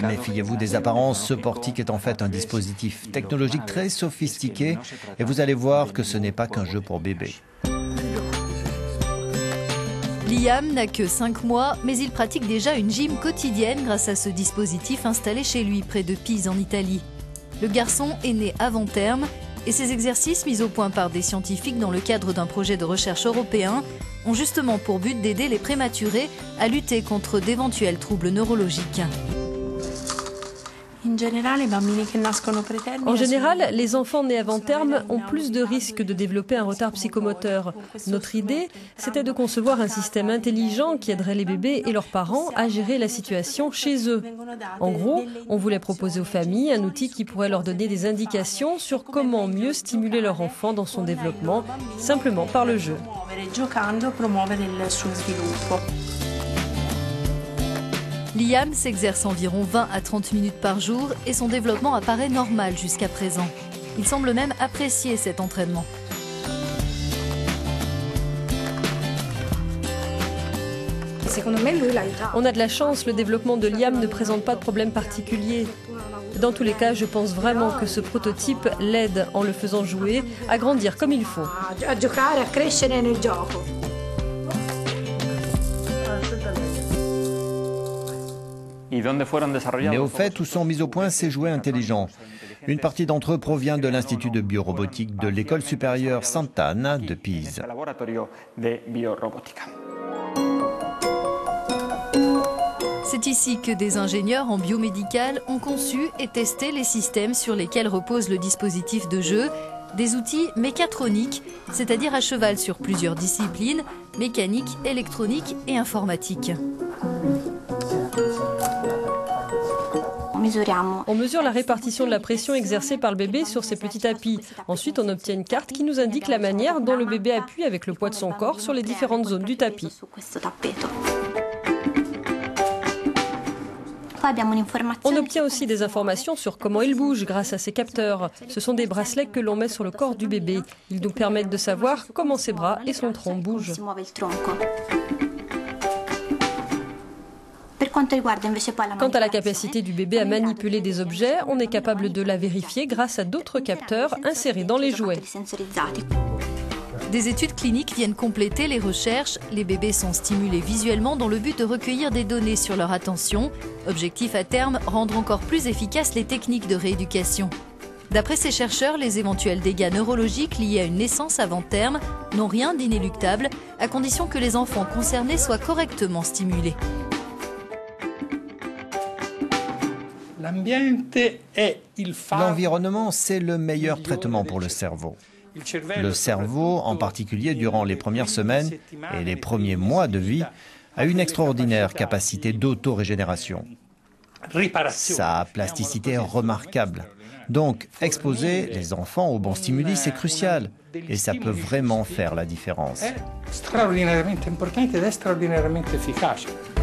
Méfiez-vous des apparences, ce portique est en fait un dispositif technologique très sophistiqué et vous allez voir que ce n'est pas qu'un jeu pour bébé. Liam n'a que 5 mois, mais il pratique déjà une gym quotidienne grâce à ce dispositif installé chez lui près de Pise en Italie. Le garçon est né avant terme et ces exercices mis au point par des scientifiques dans le cadre d'un projet de recherche européen ont justement pour but d'aider les prématurés à lutter contre d'éventuels troubles neurologiques. En général, les enfants nés avant terme ont plus de risques de développer un retard psychomoteur. Notre idée, c'était de concevoir un système intelligent qui aiderait les bébés et leurs parents à gérer la situation chez eux. En gros, on voulait proposer aux familles un outil qui pourrait leur donner des indications sur comment mieux stimuler leur enfant dans son développement, simplement par le jeu. Liam s'exerce environ 20 à 30 minutes par jour et son développement apparaît normal jusqu'à présent. Il semble même apprécier cet entraînement. On a de la chance, le développement de Liam ne présente pas de problème particulier. Dans tous les cas, je pense vraiment que ce prototype l'aide en le faisant jouer à grandir comme il faut. Mais au fait, où sont mis au point ces jouets intelligents? Une partie d'entre eux provient de l'Institut de biorobotique de l'École supérieure Sant'Anna de Pise. C'est ici que des ingénieurs en biomédical ont conçu et testé les systèmes sur lesquels repose le dispositif de jeu, des outils mécatroniques, c'est-à-dire à cheval sur plusieurs disciplines, mécanique, électronique et informatique. On mesure la répartition de la pression exercée par le bébé sur ces petits tapis. Ensuite, on obtient une carte qui nous indique la manière dont le bébé appuie avec le poids de son corps sur les différentes zones du tapis. On obtient aussi des informations sur comment il bouge grâce à ces capteurs. Ce sont des bracelets que l'on met sur le corps du bébé. Ils nous permettent de savoir comment ses bras et son tronc bougent. Quant à la capacité du bébé à manipuler des objets, on est capable de la vérifier grâce à d'autres capteurs insérés dans les jouets. Des études cliniques viennent compléter les recherches. Les bébés sont stimulés visuellement dans le but de recueillir des données sur leur attention. Objectif à terme, rendre encore plus efficaces les techniques de rééducation. D'après ces chercheurs, les éventuels dégâts neurologiques liés à une naissance avant terme n'ont rien d'inéluctable, à condition que les enfants concernés soient correctement stimulés. L'environnement, c'est le meilleur traitement pour le cerveau. Le cerveau, en particulier durant les premières semaines et les premiers mois de vie, a une extraordinaire capacité d'autorégénération. Sa plasticité est remarquable. Donc, exposer les enfants aux bons stimuli, c'est crucial. Et ça peut vraiment faire la différence. Straordinariamente importante ed è straordinariamente efficace.